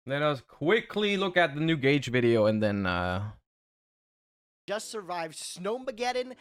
Let us quickly look at the new Gage video and then Just survived Snowmageddon.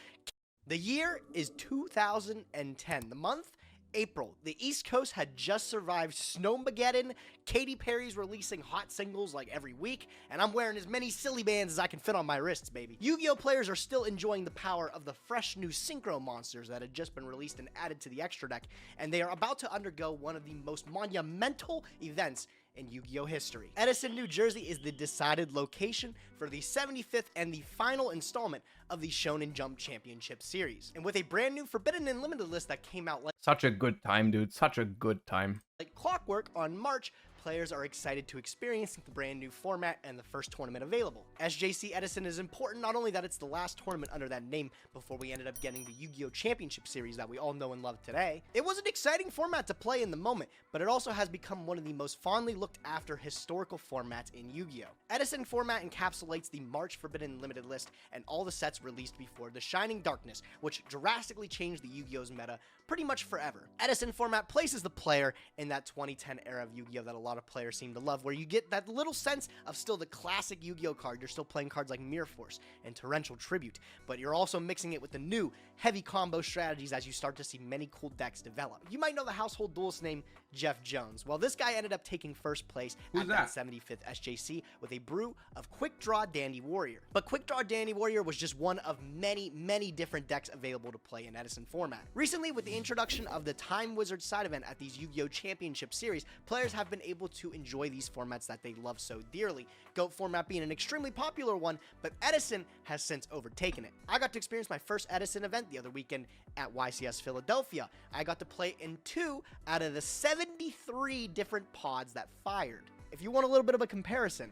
The year is 2010. The month, April. The East Coast had just survived Snowmageddon. Katy Perry's releasing hot singles like every week, and I'm wearing as many silly bands as I can fit on my wrists, baby. Yu-Gi-Oh! Players are still enjoying the power of the fresh new synchro monsters that had just been released and added to the extra deck, and they are about to undergo one of the most monumental events in Yu-Gi-Oh! History. Edison, New Jersey is the decided location for the 75th and the final installment of the Shonen Jump Championship Series. And with a brand new Forbidden and Limited list that came out such a good time, dude. Such a good time. like clockwork on March, players are excited to experience the brand new format and the first tournament available. SJC Edison is important, not only that it's the last tournament under that name before we ended up getting the Yu-Gi-Oh! Championship Series that we all know and love today. It was an exciting format to play in the moment, but it also has become one of the most fondly looked after historical formats in Yu-Gi-Oh! Edison format encapsulates the March Forbidden Limited list and all the sets released before the Shining Darkness, which drastically changed the Yu-Gi-Oh's meta pretty much forever. Edison format places the player in that 2010 era of Yu-Gi-Oh! That a lot of players seem to love, where you get that little sense of still the classic Yu-Gi-Oh! Card. You're still playing cards like Mirror Force and Torrential Tribute, but you're also mixing it with the new heavy combo strategies as you start to see many cool decks develop. You might know the household duelist name Jeff Jones. Well, this guy ended up taking first place at that 75th SJC with a brew of Quick Draw Dandy Warrior. But Quick Draw Dandy Warrior was just one of many different decks available to play in Edison format. Recently, with the introduction of the Time Wizard side event at these Yu-Gi-Oh! Championship Series, players have been able to enjoy these formats that they love so dearly. GOAT format being an extremely popular one, but Edison has since overtaken it. I got to experience my first Edison event the other weekend at YCS Philadelphia. I got to play in 2 out of the 73 different pods that fired. If you want a little bit of a comparison,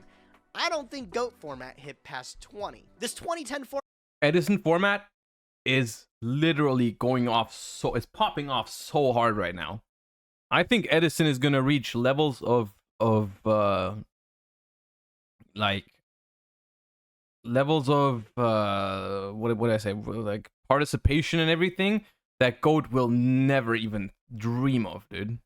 I don't think GOAT format hit past 20. This 2010 Edison format is literally going off, so it's popping off so hard right now. I think Edison is gonna reach levels of like levels of what would I say, like participation and everything that GOAT will never even dream of, dude.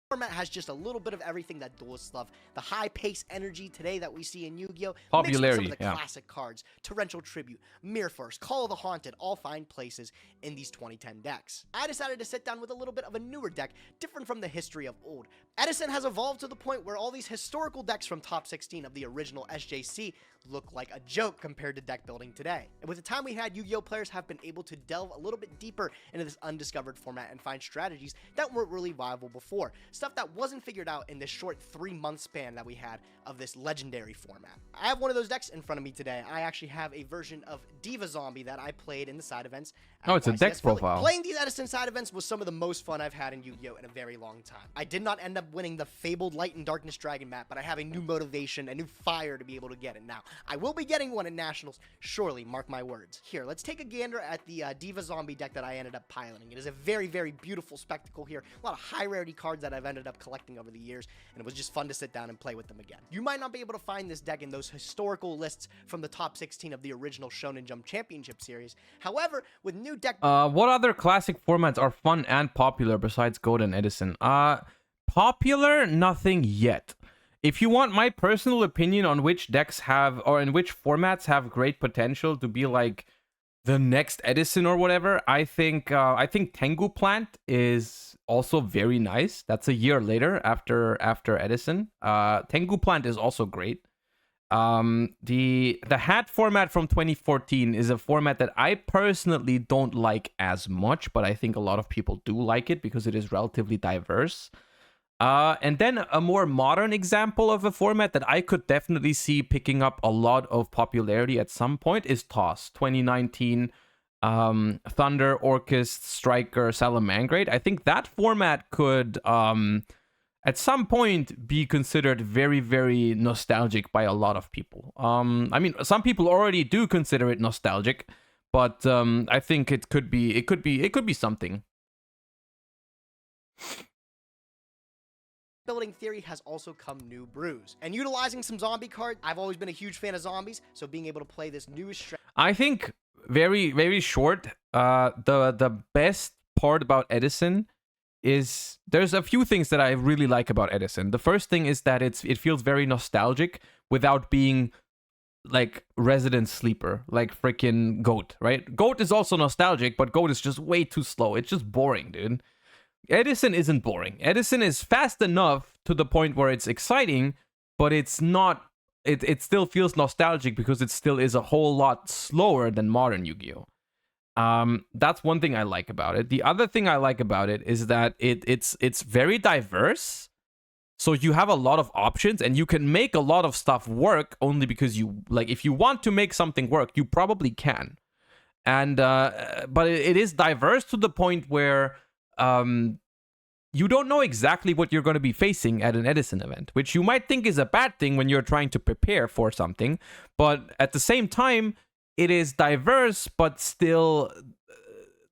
Format has just a little bit of everything that duelists love. The high-paced energy today that we see in Yu-Gi-Oh! Popularity, mixed with some of the classic cards, Torrential Tribute, Mirror Force, Call of the Haunted, all find places in these 2010 decks. I decided to sit down with a little bit of a newer deck, different from the history of old. Edison has evolved to the point where all these historical decks from top 16 of the original SJC look like a joke compared to deck building today. And with the time we had, Yu-Gi-Oh! Players have been able to delve a little bit deeper into this undiscovered format and find strategies that weren't really viable before. Stuff that wasn't figured out in this short 3-month span that we had of this legendary format. I have one of those decks in front of me today. I actually have a version of Diva Zombie that I played in the side events. Oh, it's a deck profile. Playing these Edison side events was some of the most fun I've had in Yu-Gi-Oh! In a very long time. I did not end up winning the fabled Light and Darkness Dragon map, but I have a new motivation, a new fire to be able to get it now. I will be getting one in Nationals, surely, mark my words. Here, let's take a gander at the Diva Zombie deck that I ended up piloting. It is a very beautiful spectacle here. A lot of high rarity cards that I've ended up collecting over the years, and it was just fun to sit down and play with them again. You might not be able to find this deck in those historical lists from the top 16 of the original Shonen Jump Championship Series. However, with new deck... What other classic formats are fun and popular besides GOAT and Edison? Popular? Nothing yet. If you want my personal opinion on which decks have, or in which formats have great potential to be like the next Edison or whatever, I think Tengu Plant is also very nice. That's a year later after Edison. Tengu Plant is also great. The hat format from 2014 is a format that I personally don't like as much, but I think a lot of people do like it because it is relatively diverse. And then a more modern example of a format that I could definitely see picking up a lot of popularity at some point is Toss 2019. Thunder, Orchist, Striker, Salamangrate. I think that format could at some point be considered very nostalgic by a lot of people. I mean, some people already do consider it nostalgic, but I think it could be something. Building theory has also come new brews. And utilizing some zombie cards, I've always been a huge fan of zombies, so being able to play this newest strategy. I think very short, the best part about Edison there's a few things that I really like about Edison. The first thing is that it feels very nostalgic without being like resident sleeper, like freaking Goat, right? Goat is also nostalgic, but Goat is just way too slow. It's just boring, dude. Edison isn't boring. Edison is fast enough to the point where it's exciting, but it's not. It still feels nostalgic because it still is a whole lot slower than modern Yu-Gi-Oh. That's one thing I like about it. The other thing I like about it is that it's very diverse. So you have a lot of options and you can make a lot of stuff work only because you like, if you want to make something work, you probably can. And but it is diverse to the point where you don't know exactly what you're going to be facing at an Edison event, which you might think is a bad thing when you're trying to prepare for something. But at the same time, it is diverse, but still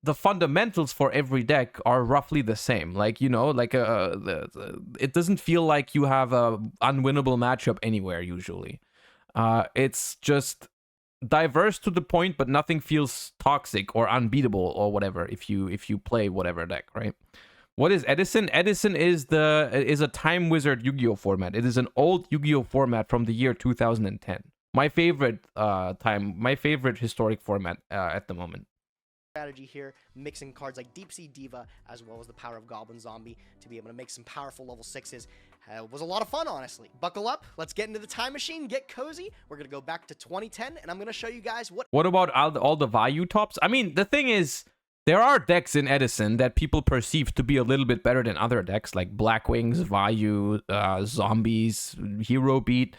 the fundamentals for every deck are roughly the same. Like, you know, like it doesn't feel like you have a unwinnable matchup anywhere usually. It's just diverse to the point, but nothing feels toxic or unbeatable or whatever if you play whatever deck, right? What is Edison? Edison is a Time Wizard Yu-Gi-Oh format. It is an old Yu-Gi-Oh format from the year 2010. My favorite historic format at the moment. Strategy here, mixing cards like Deep Sea Diva as well as the power of Goblin Zombie to be able to make some powerful level 6s. Was a lot of fun, honestly. Buckle up, let's get into the time machine, get cozy. We're gonna go back to 2010 and I'm gonna show you guys what about all the value tops? I mean, the thing is, there are decks in Edison that people perceive to be a little bit better than other decks, like Blackwings, Vayu, Zombies, Hero Beat.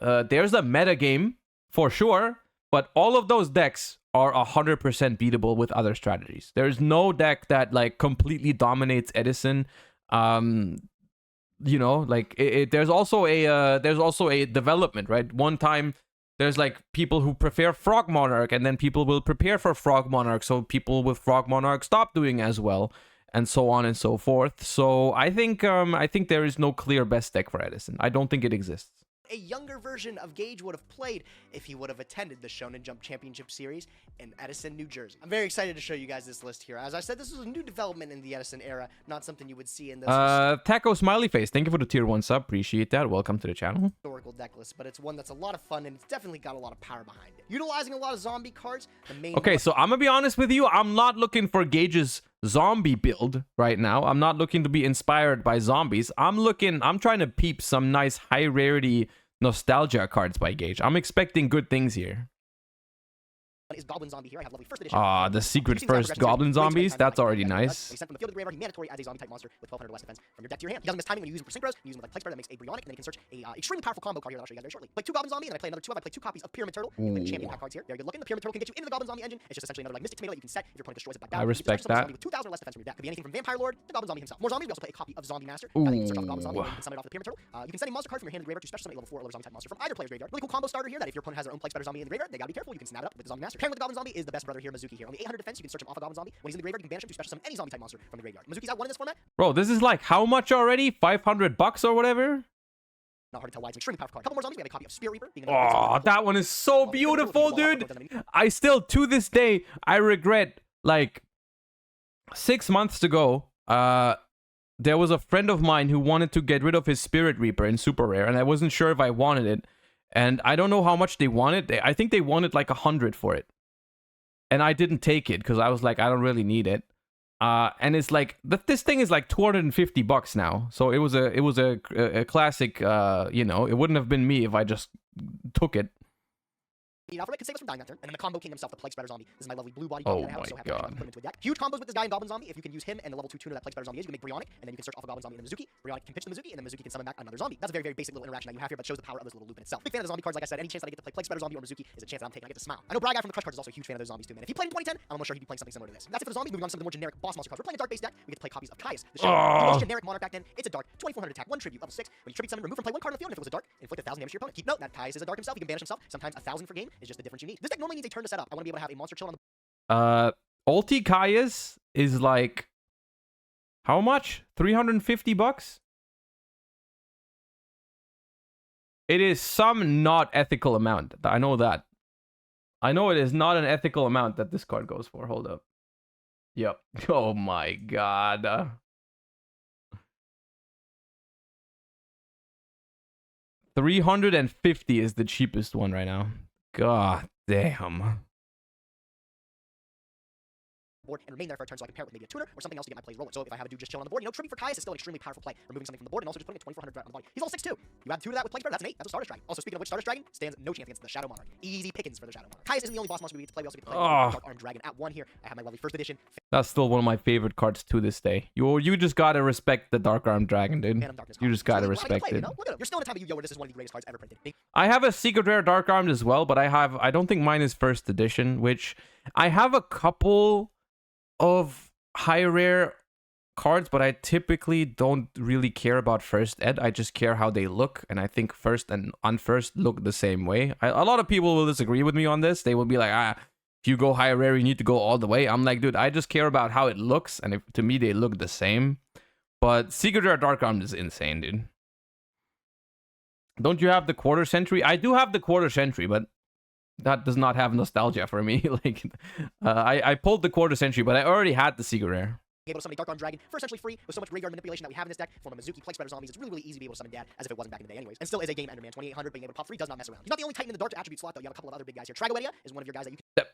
There's a meta game for sure, but all of those decks are 100% beatable with other strategies. There's no deck that like completely dominates Edison. You know, like there's also a development, right? One time there's like people who prefer Frog Monarch, and then people will prepare for Frog Monarch, so people with Frog Monarch stop doing as well, and so on and so forth. So I think there is no clear best deck for Edison. I don't think it exists. A younger version of Gage would have played if he would have attended the Shonen Jump Championship Series in Edison, New Jersey. I'm very excited to show you guys this list here. As I said, this is a new development in the Edison era, not something you would see in those Taco Smiley Face, thank you for the tier 1 sub. Appreciate that. Welcome to the channel. Historical deck list, but it's one that's a lot of fun and it's definitely got a lot of power behind it. Utilizing a lot of zombie cards, the main Okay, so I'm gonna be honest with you, I'm not looking for Gage's zombie build right now. I'm not looking to be inspired by zombies. I'm trying to peep some nice high rarity nostalgia cards by Gage. I'm expecting good things here. Is Goblin Zombie here. I have lovely first edition. The secret first Goblin Zombies. That's already nice. Sent from the field of the graveyard, he mandatory adds a zombie type monster with 1200 less defense from your deck to your hand. He doesn't miss timing when you use him for synchros. You use him with like Plague Spreader that makes a Bryonic, and then you can search a extremely powerful combo card here that I'll show you guys very shortly. Play 2 Goblin Zombie, and then I play another 2 of. I play 2 copies of Pyramid Turtle. You play champion pack cards here. Very good looking. The Pyramid Turtle can get you into the Goblin Zombie engine. It's just essentially another like Mystic Tomato that you can set if your opponent destroys it back down. I respect that. With 2000 or less defense from your deck. Could be anything from Vampire Lord to Goblin Zombie himself. More zombies. We also play a copy of Zombie Master. Now you can search off the Goblin Zombie, and you can summon it off the Pyramid Turtle. You can send a monster card from your hand to the graveyard to special summon a level 4 or zombie type monster from either player's graveyard. Really cool combo starter here that if your opponent has their own Plague Spider Zombie in the graveyard, they gotta be careful. You can snap it up with the Zombie Master. Pairing with the Goblin Zombie is the best brother here, Mizuki here. Only 800 defense. You can search him off a Goblin Zombie. When he's in the graveyard, you can banish him to special summon any zombie type monster from the graveyard. Mizuki's out one in this format. Bro, this is like how much already? $500 or whatever? Not hard to tell why. It's an extremely powerful card. Couple more zombies. We have a copy of Spear Reaper. Oh, that one is so beautiful, dude. I still, to this day, I regret, like, 6 months ago, there was a friend of mine who wanted to get rid of his Spirit Reaper in Super Rare, and I wasn't sure if I wanted it. And I don't know how much they wanted. I think they wanted like 100 for it. And I didn't take it because I was like, I don't really need it. And it's like this thing is like $250 now. So it was a classic. You know, it wouldn't have been me if I just took it. Alphabet can save us from dying that turn. And then the Combo King himself, the Plague Spider Zombie. This is my lovely blue body Oh that I have. So happy to put him into a deck. Huge combos with this guy in Goblin Zombie. If you can use him and the level 2 tuner that Plague Spider Zombie is, you can make Bryonic, and then you can search off a Goblin Zombie and the Mizuki. Bryonic can pitch the Mizuki, and then Mizuki can summon back another zombie. That's a very, very basic little interaction that you have here, but shows the power of this little loop in itself. Big fan of the zombie cards, like I said. Any chance that I get to play Plague Spider Zombie or Mizuki is a chance that I'm taking. I get to smile. I know Bry Guy from the Crush cards is also a huge fan of those zombies too, man. If he played in 2010, I'm almost sure he'd be playing something similar to this. That's it for the zombies. Moving on to some of the more generic boss monster cards. We're playing a dark base deck. We get to play copies of Caius, the most generic monarch back then. It's a dark, 2400 attack, 1 tribute, level 6. When you tribute summon, remove from play 1 card on the field, and if it was a dark, inflict 1000 damage to your opponent. Keep note that Caius is a dark himself. He can banish himself. Sometimes 1000 for game is just the difference you need. This deck normally needs a turn to set up. I want to be able to have a monster chill on the Ulti Caius is like how much? $350? It is some not ethical amount. I know that. I know it is not an ethical amount that this card goes for. Hold up. Yep. Oh my god. 350 is the cheapest one right now. God damn. Board and remain there for a turn so I can pair it with maybe a tuner or something else to get my plays rolling. So if I have a dude just chilling on the board, you know, Tribute for Caius is still an extremely powerful play. Removing something from the board and also just putting a 2400 threat on the body. He's all 6-2. You add 2 to that with Plague Spreader, that's an 8. That's a Stardust Dragon. Also, speaking of which, Stardust Dragon stands no chance against the Shadow Monarch. Easy pickings for the Shadow Monarch. Caius isn't the only boss monster we get to play. We also get to play Dark Armed Dragon at 1 here. I have my lovely first edition. That's still one of my favorite cards to this day. You just gotta respect the Dark Armed Dragon, dude. You just gotta respect it. You know? Look at him. You're still in a time of Yu-Gi-Oh! Where this is one of the greatest cards ever printed. I have a Secret Rare Dark Armed as well, but I don't think mine is first edition, which I have a couple of high rare cards, but I typically don't really care about first ed. I just care how they look, and I think first and unfirst look the same way. A lot of people will disagree with me on this. They will be like, if you go high rare, you need to go all the way. I'm like, dude, I just care about how it looks, and to me, they look the same. But Secret Rare Dark Armed is insane, dude. Don't you have the Quarter Century? I do have the Quarter Century, but that does not have nostalgia for me. Like, I pulled the Quarter Century, but I already had the Secret Rare. Able to summon a Dark Armed Dragon for essentially free with so much graveyard manipulation that we have in this deck. Form of Mizuki, Plague Spreader Zombies. It's really, really easy to be able to summon Dad as if it wasn't back in the day anyways. And still is a game Enderman. 2800 being able to pop 3 does not mess around. He's not the only Titan in the Dark attribute slot though. You have a couple of other big guys here. Tragoedia is one of your guys that you can... Yep.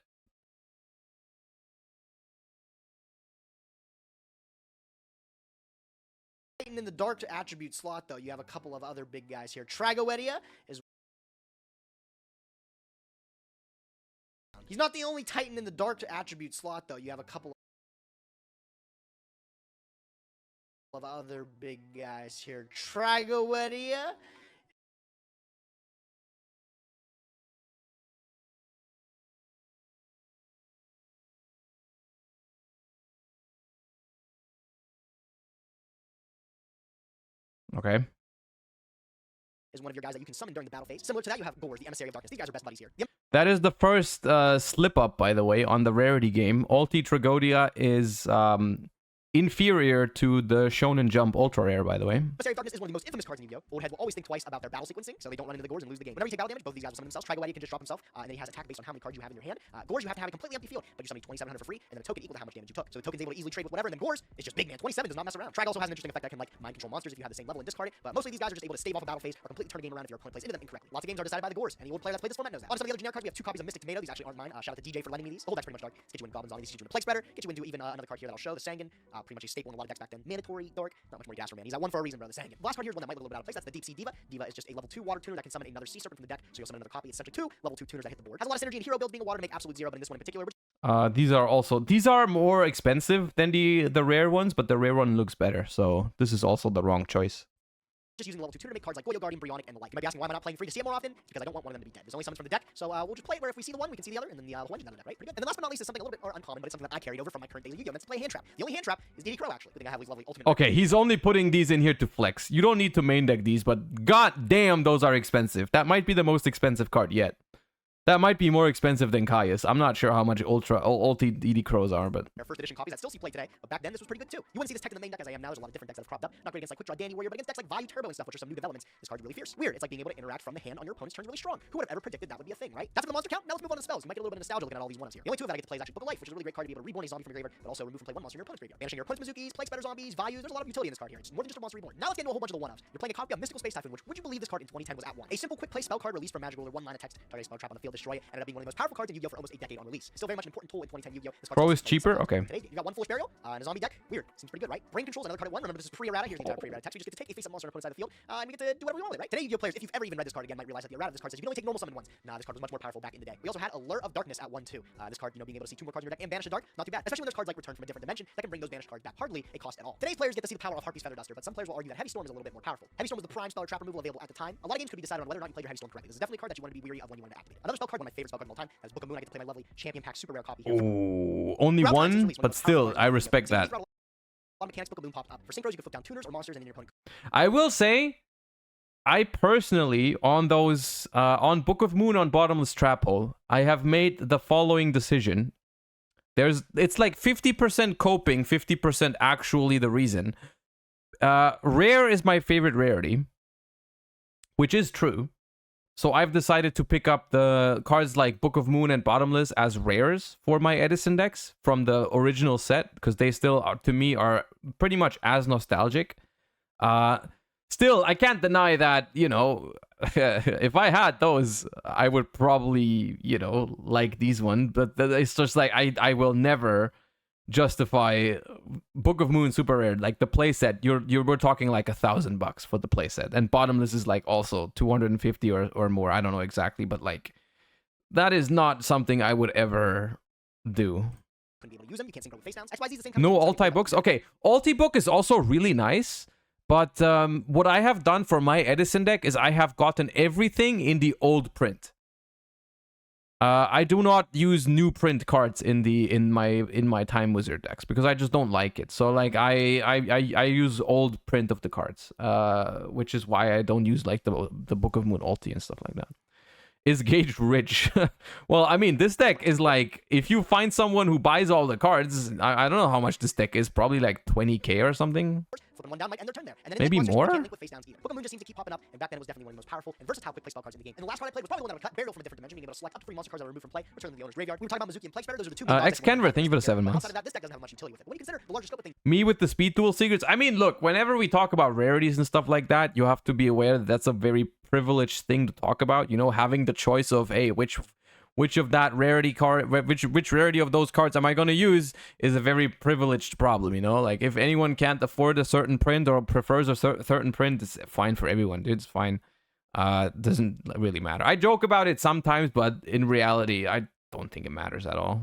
Titan in the Dark attribute slot though. You have a couple of other big guys here. Tragoedia is... He's not the only Titan in the Dark attribute slot though. You have a couple of other big guys here. Tragoedia. Okay. Is one of your guys that you can summon during the battle phase. Similar to that, you have Gores, the Emissary of Darkness. These guys are best buddies here. That is the first slip up, by the way, on the rarity game. Ulti Tragoedia is inferior to the Shonen Jump Ultra Rare, by the way. Emissary of Darkness is one of the most infamous cards in Yu-Gi-Oh! Old heads will always think twice about their battle sequencing, so they don't run into the Gores and lose the game. Whenever you take battle damage, both of these guys will summon themselves. Tragoedia can just drop himself, and then he has attack based on how many cards you have in your hand. Gores, you have to have a completely empty field, but you're summoning 2700 for free, and then a token equal to how much damage you took. So the token's able to easily trade with whatever, and then Gores is just big man. 27 does not mess around. Trag also has an interesting effect that can like mind control monsters if you have the same level and discard it, but mostly these guys are just able to stave off a battle phase or completely turn a game around if your opponent plays into them incorrectly. Lots of games are decided by the Gores. Any old player that's played this format knows that. On some of the other generic cards, we have 2 copies of Mystic Tomato. These actually aren't mine. Shout out to DJ for lending me these. The whole deck's pretty much dark. Get you into Goblin Zombies, get you into Plague Spreader, get you into even another card here that I'll show, the Sangan. Pretty much a staple in a lot of decks back then. Mandatory Dark. Not much more you can ask for, man. He's at 1 for a reason, bro. The Sangan. The last card here is one that might look a little bit out of place. That's the Deep Sea Diva. Diva is just a level 2 water tuner that can summon another sea serpent from the deck. So you'll summon another copy. It's essentially 2 level 2 tuners that hit the board. Has a lot of synergy in hero builds being a water to make absolute zero, but in this one in particular, these are more expensive than the rare ones, but the rare one looks better. So this is also the wrong choice. Just using level 2 tuner to make cards like Yugioh, Guardian, Bryonic, and the like. You might be asking why am I not playing free to see it more often? It's because I don't want one of them to be dead. There's only summons from the deck, so we'll just play it where if we see the one, we can see the other, and then the whole engine out of that, right? Pretty good. And then last but not least is something a little bit more uncommon, but it's something that I carried over from my current daily Yu-Gi-Oh! And that's to play hand trap. The only hand trap is DD Crow, actually. The thing I have these lovely ultimate... Okay, he's only putting these in here to flex. You don't need to main deck these, but god damn, those are expensive. That might be the most expensive card yet. That might be more expensive than Caius. I'm not sure how much ulti DD Crows are, but... Our first edition copies that still see play today, but back then this was pretty good too. You wouldn't see this tech in the main deck as I am now. There's a lot of different decks that have cropped up. Not great against like Quick Draw Dandy Warrior, but against decks like Value Turbo and stuff, which are some new developments. This card's really fierce. Weird. It's like being able to interact from the hand on your opponent's turn really strong. Who would have ever predicted that would be a thing, right? That's for the monster count. Now let's move on to the spells. You might get a little bit of nostalgia looking at all these ones here. The only 2 that I get to play is actually Book of Life, which is a really great card to be able to reborn a zombie from your graveyard, but also remove from play one monster in your opponent's graveyard. Banishing your opponent's Mizukis, Plague Spreader Zombies, Values. There's a lot of utility in this card here. It's more than just a monster reborn. Now let's get into a whole bunch of the one-offs. You're playing a copy of Mystical Space Typhoon, which would you believe this card in 2010 was at 1? A simple quick play spell card released from Magic Ruler, 1 line of text, target a spell trap on the field, destroy it, ended up being one of the most powerful cards in Yu-Gi-Oh! For almost a decade on release. Still very much an important tool in 2010 Yu-Gi-Oh! Pro is cheaper? Okay. Today, you got 1 Foolish Burial and a zombie deck. Weird. Seems pretty good, right? Brain Control's another card at 1. Remember, this is pre-errata. Here's the pre-errata text. We just get to take a face-up monster on opponent's side of the field, and we get to do whatever we want with it, right? Today, Yu-Gi-Oh! Players, if you've ever even read this card again, might realize that the errata of this card says you can only take normal summon ones. Nah, this card was much more powerful back in the day. We also had Allure of Darkness at 1 too. This card, being able to see 2 more cards in your deck and banish the dark, not too bad. Especially when there's cards like Return from a Different Dimension that can bring those banished cards back. Hardly a cost at all. Today's players get to see the power of Harpy's Feather Duster, but some players will argue that Heavy Storm is a little bit more powerful. Heavy Storm was the prime spell or trap removal available at the time. A lot of games could be decided on whether or not you played your Heavy Storm correctly. This is definitely a card that you want to be weary of when you want to activate. Another spell card, one of my favorite spell cards of all time, is Book of Moon. I get to play my lovely Champion Pack super rare copy here. Ooh, only one, but still, I respect that. Mechanics Book of Moon popped up. For synchros, you can flip down tuners or monsters and then your opponent. I will say, I personally, on those, on Book of Moon on Bottomless Trap Hole, I have made the following decision. It's like 50% coping, 50% actually the reason. Rare is my favorite rarity, which is true. So I've decided to pick up the cards like Book of Moon and Bottomless as rares for my Edison decks from the original set, because they still, are, to me, are pretty much as nostalgic. Still, I can't deny that, if I had those, I would probably, you know, like these ones. But it's just like I will never justify Book of Moon super rare, like the playset. We're talking like $1,000 for the playset, and bottomless is like also 250 or more. I don't know exactly, but like that is not something I would ever do. No ulti books. Okay, ulti book is also really nice, but what I have done for my Edison deck is I have gotten everything in the old print. I do not use new print cards in my Time Wizard decks because I just don't like it. So like I use old print of the cards, which is why I don't use like the Book of Moon ulti and stuff like that. Is Gage rich? Well, I mean, this deck is like, if you find someone who buys all the cards, I don't know how much this deck is, probably like 20k or something. One down might end their turn there. And then maybe more? You can't link with face downs either. Book of Moon just seems to keep popping up, and back then it was definitely one of the most powerful and versatile quick play spell cards in the game. And the last card I played was probably the one that would cut Burial from a different dimension, being able to select up to 3 monster cards that are removed from play, return them to the owner's graveyard. We were talking about Mizuki and Plague Spreader. Those are the two main X-Kenver, thank you for the 7 months. Outside of that, this deck doesn't have much utility with it. When you consider the larger scope of things. Me with the Speed Duel Secrets. I mean, look, whenever we talk about rarities and stuff like that, you have to be aware that that's a very privileged thing to talk about. You know, having the choice of, hey, which of that rarity card, which rarity of those cards am I going to use is a very privileged problem, you know? Like, if anyone can't afford a certain print or prefers a certain print, it's fine for everyone, dude. It's fine. Doesn't really matter. I joke about it sometimes, but in reality, I don't think it matters at all.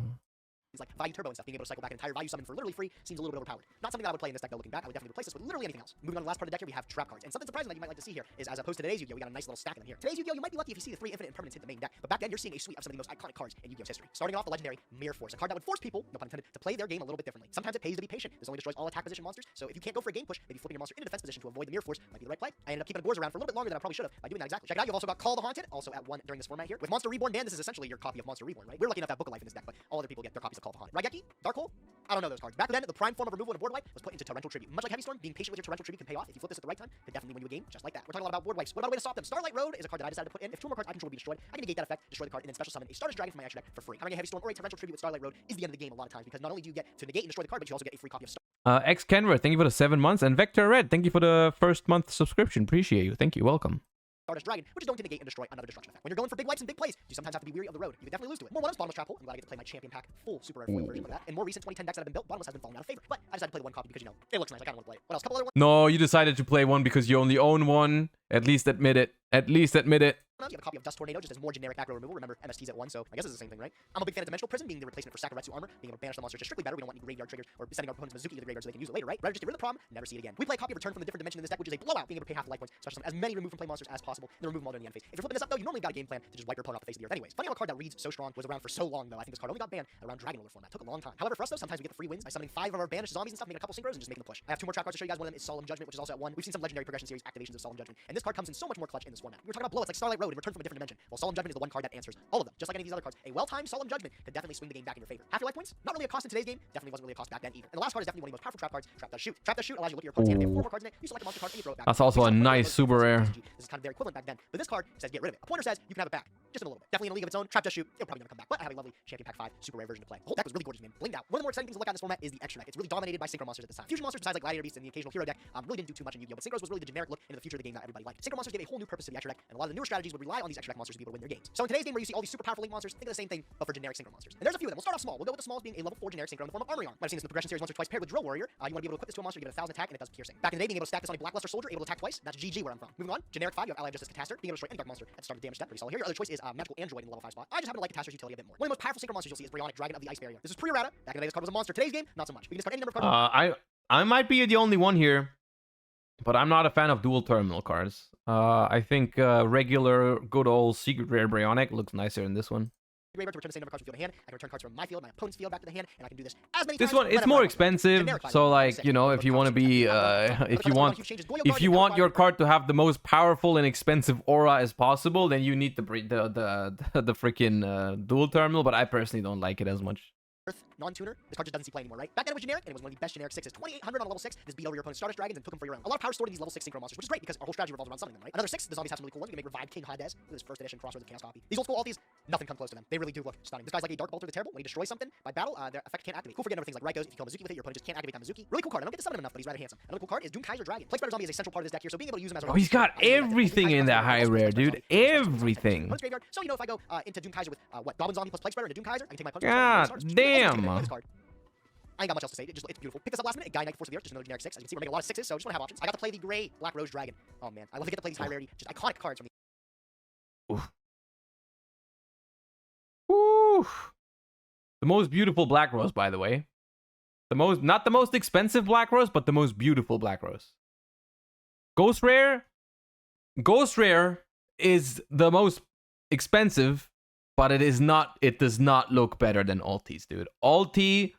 Like value turbo and stuff, being able to cycle back an entire value summon for literally free seems a little bit overpowered. Not something that I would play in this deck though. Looking back, I would definitely replace this with literally anything else. Moving on to the last part of the deck here, we have trap cards. And something surprising that you might like to see here is, as opposed to today's Yu-Gi-Oh, we got a nice little stack of them here. Today's Yu-Gi-Oh, you might be lucky if you see the 3 infinite impermanents hit the main deck, but back then you're seeing a suite of some of the most iconic cards in Yu-Gi-Oh's history. Starting off the legendary Mirror Force, a card that would force people, no pun intended, to play their game a little bit differently. Sometimes it pays to be patient. This only destroys all attack position monsters, so if you can't go for a game push, maybe flipping your monster into defense position to avoid the Mirror Force might be the right play. I ended up keeping the boards around for a little bit longer than I probably should have by doing that exactly. Check it out, you've also got Call the Haunted, also at 1 during this format here. With Monster Reborn Band, this is essentially your copy of Monster Reborn, right? We're lucky enough to have Book of Life in this deck, but all other people get their copies of Call the Haunted. Raigeki, Darkhole, I don't know those cards. Back then, the prime form of removal in a board wipe was put into Torrential Tribute. Much like Heavy Storm, being patient with your Torrential Tribute can pay off. If you flip this at the right time, could definitely win you a game just like that. We're talking a lot about board wipes. What about a way to stop them? Starlight Road is a card that I decided to put in. If 2 more cards I control will be destroyed, I can negate that effect, destroy the card, and then special summon a Stardust Dragon from my action deck for free. Having a Heavy Storm or a Torrential Tribute with Starlight Road is the end of the game a lot of times, because not only do you get to negate and destroy the card, but you also get a free copy of Star. X-Kenver, thank you for the 7 months, and Vector Red, thank you for the first month subscription. Appreciate you. Thank you. Welcome. Stardust Dragon, which is going to negate and destroy another destruction effect. When you're going for big wipes and big plays, you sometimes have to be weary of the road. You can definitely lose to it. More one-ups, Bottomless Trap Hole. I'm glad I get to play my champion pack full super rare foil version of that. In more recent 2010 decks that have been built, Bottomless has been falling out of favor. But I decided to play the one copy because, you know, it looks nice. I kind of want to play it. What else? Couple other ones? No, you decided to play one because you only own one. At least admit it. At least admit it. You have a copy of Dust Tornado, just as more generic aggro removal. Remember, MST's at 1, so I guess it's the same thing, right? I'm a big fan of Dimensional Prison, being the replacement for Sakaretsu Armor, being able to banish the monster just strictly better. We don't want any graveyard triggers or sending our opponents Mizuki to the graveyard so they can use it later, right? Rather just get rid of the problem, never see it again. We play a copy of Return from a different dimension in this deck, which is a blowout, being able to pay half the life points, special summon as many remove from play monsters as possible, and then remove them all during the end phase. If you're flipping this up though, you normally got a game plan to just wipe your opponent off the face of the earth anyways. Funny how a card that reads so strong was around for so long though. I think this card only got banned around Dragon Roller format. Took a long time. However, for us though, sometimes we get the free wins by summoning 5 of our banished zombies and stuff, making a couple synchros and just making the push. I have 2 more trap cards to show you guys. One of them is Solemn Judgment, which is also at 1. We've seen some legendary progression series activations of Solemn Judgment, and this card comes in so much more clutch in this format. We were talking about blowouts like Starlight Road and Return from a different dimension. Well, Solemn Judgment is the one card that answers all of them. Just like any of these other cards, a well-timed Solemn Judgment could definitely swing the game back in your favor. Half your life points, not really a cost in today's game, definitely wasn't really a cost back then either. And the last card is definitely one of the most powerful trap cards, Trap Does Shoot. Trap Does Shoot allows you to look at your opponent's hand, they have 4 more cards in it, you select a monster card and you throw it back. That's also a nice super rare. This is kind of their equivalent back then, but this card says get rid of it. A pointer says you can have it back, just in a little bit. Definitely in a league of its own. Trap Does Shoot, it'll probably never come back, but I have a lovely Champion Pack 5 super rare version to play. The whole deck was really gorgeous, man. Blinged out. One of the more exciting things to look at in this format is the extra deck. It's really dominated by synchro monsters at this time. Fusion monsters, besides like Gladiator Beasts and the occasional hero deck, really didn't do too much in Yu-Gi-Oh, but synchros was really the generic look into the future of the game that everybody liked. Synchro monsters gave a whole new purpose to the extra deck, and a lot of the newer strategies would rely on these extra deck monsters to be able to win their games. So in today's game, where you see all these super powerful link monsters, think of the same thing, but for generic synchro monsters. And there's a few of them. We'll start off small. We'll go with the smalls being a level 4 generic synchro in the form of Armory Arm. Might have seen this in the progression series once or twice paired with Drill Warrior. You want to be able to equip this to a monster, give it 1,000 attack, and it does piercing. Back in the day, being able to stack this on a Blackluster Soldier, able to attack twice, that's GG where I'm from. Moving on, generic 5, you have Ally of Justice Catastor, being able to destroy any dark monster at the start of the damage step, pretty solid here. Your other choice is Magical Android in the level 5 spot. I just happen to like Catastor's utility a bit more. One of the most powerful synchro monsters you'll see is Bryonic Dragon of the Ice Barrier. This is pre-errata. Back in the day, this card was a monster. Today's game, not so much. We can discard any number of cards. I might be the only one here, but I'm not a fan of dual terminal cards. I think regular good old secret rare Bryonic looks nicer in this one. Graveyard to return the same number of cards from field to hand. I can return cards from my field, my opponent's field back to the hand, and I can do this as many times. This one, it's more expensive, so like, you know, if you want to be, if you want your card to have the most powerful and expensive aura as possible, then you need the freaking dual terminal. But I personally don't like it as much. non-tuner. This card just doesn't see play anymore, right? Back then it was generic, and it was one of the best generic 6s. 2,800 on a level 6. This beat over your opponent's Stardust Dragons and took them for your own. A lot of power stored in these level 6 synchro monsters, which is great because our whole strategy revolves around summoning them, right? Another 6, the zombies have some really cool ones. You can make Revived King Hades. Look at this first edition Crossroads of Chaos copy. These old school alties, nothing comes close to them. They really do look stunning. This guy's like a Dark Bolter the Terrible. When he destroys something by battle, their effect can't activate. Cool for getting other things like Raikos. If you kill Mizuki with it, your opponent just can't activate that Mizuki. Really cool card. I don't get to summon him enough, but he's rather handsome. Another cool card is Doom Kaiser Dragon. Play Spider Zombie is a central part of this deck here, so being able to use him as a Oh, he's got everything in that high rare, dude. Everything. So, you know, if I go into Doom Kaiser with what, Goblin Zombie plus Plague Spider into Doom Kaiser, I can take my punch. God damn. I ain't got much else to say. It's beautiful. Pick this up last minute. Guy Knight Force of the Earth, just another generic 6. As you can see, we're making a lot of 6s, so I just want to have options. I got to play the gray Black Rose Dragon. Oh man, I love to get to play these high rarity, just iconic cards from the. Oof. Oof. The most beautiful Black Rose, by the way. Not the most expensive Black Rose, but the most beautiful Black Rose. Ghost Rare is the most expensive, but it does not look better than Altis, dude. Alti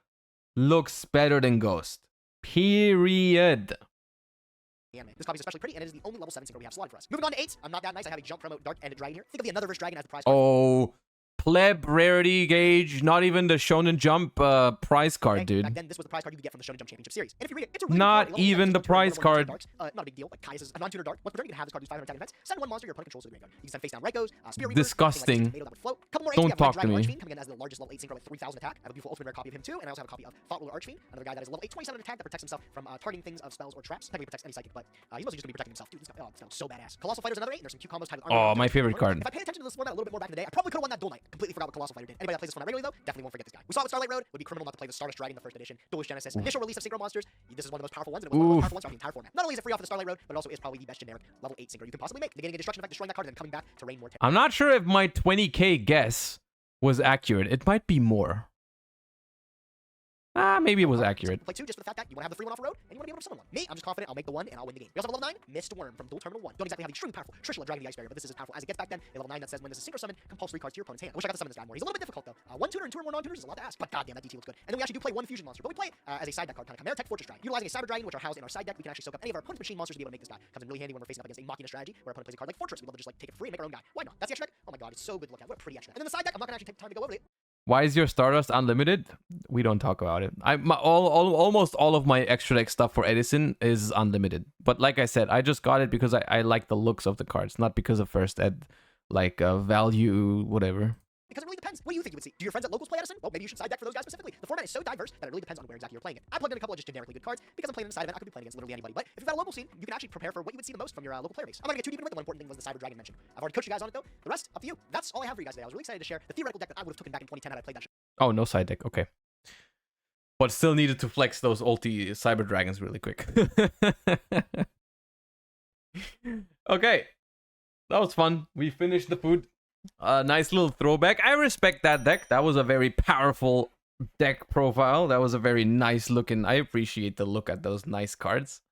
looks better than Ghost. Period. Yeah, man. This copy is especially pretty, and it is the only level 7 synchro we have slotted for us. Moving on to 8s. I'm not that nice. I have a jump promo Dark-Ended Dragon here. Think of the Another Verse Dragon as the prize card. Oh, pleb rarity gauge, not even the Shonen Jump prize card, dude. Back then, this was the prize card you could get from the Shonen Jump Championship Series. And if you read it, it's a really not cool card. even the prize card. Not a big deal. Like Kai's a non-tuner dark. Once per turn, you can have this card do 500 attack events. Send one monster your opponent controls to the graveyard. You can send face down Raikos, Spear Reavers, Disgusting. Like that would float. Couple more Don't talk to me. Archfiend, coming in as the largest level 8 synchro with 3,000 attack. I have a beautiful ultimate rare copy of him too, and I also have a copy of Thought Ruler Archfiend, another guy that is level 8, 27 attack that protects himself from targeting things of spells or traps. Technically protects any psychic, but he's mostly just gonna be protecting himself. Dude, this guy, it sounds so badass. Colossal Fighter's another 8. And there's some cute combos tied with Oh, my favorite card. If I paid attention to this format a little bit more back in the day, I probably could have won that Duel Knight. Completely forgot what Colossal Fighter did. Anybody that plays this format regularly though, definitely won't forget this guy. We saw it with Starlight Road. Would be criminal not to play the Stardust Dragon, the first edition, Duelist Genesis, initial release of synchro monsters. This is one of the most powerful ones, and it was one of the most powerful ones throughout the entire format. Not only is it free off of the Starlight Road, but it also is probably the best generic level 8 synchro you can possibly make. Negating a destruction effect, destroying that card, and then coming back to rain more terror. I'm not sure if my 20k guess was accurate. It might be more. Maybe it was accurate. Play 2 just for the fact that you want to have the free one off the road, and you want to be able to summon one. Me, I'm just confident I'll make the one, and I'll win the game. We also have level 9, Mist Worm from Dual Terminal 1. Don't exactly have the extremely powerful Trishula Dragon the Ice Barrier, but this is as powerful as it gets back then. A level 9 that says when this is synchro summon, compulsory cards to your opponent's hand. I wish I got to summon this guy more. He's a little bit difficult though. One tuner and 2 or more non-tuners is a lot to ask, but goddamn, that DT looks good. And then we actually do play one fusion monster, but we play it as a side deck card, kind of Chimera Tech Fortress Dragon. Utilizing a Cyber Dragon, which are housed in our side deck, we can actually soak up any of our opponent's machine monsters to be able to make this guy. Comes in really handy when we're facing up against a Machina strategy, where our opponent plays a card like Fortress. We love to just like take it free and make our own guy. Why not? That's the extra deck. Oh my god, it's so good to look at. What a pretty extra deck. And then the side deck, I'm not gonna actually take time to go over it. Why is your Stardust unlimited? We don't talk about it. Almost all of my extra deck stuff for Edison is unlimited. But like I said, I just got it because I like the looks of the cards, not because of first ed, like value, whatever. Because it really depends. What do you think you would see? Do your friends at locals play Edison? Well, maybe you should side deck for those guys specifically. The format is so diverse that it really depends on where exactly you're playing it. I plugged in a couple of just generically good cards because I'm playing in a side event. I could be playing against literally anybody. But if you've got a local scene, you can actually prepare for what you would see the most from your local player base. I'm not gonna get too deep into it. The one important thing was the Cyber Dragon mentioned. I've already coached you guys on it though. The rest, up to you. That's all I have for you guys today. I was really excited to share the theoretical deck that I would have taken back in 2010 had I played that shit. Oh, no side deck. Okay. But still needed to flex those ulti Cyber Dragons really quick. Okay. That was fun. We finished the food. Nice little throwback. I respect that deck. That was a very powerful deck profile. That was a very nice looking. I appreciate the look at those nice cards.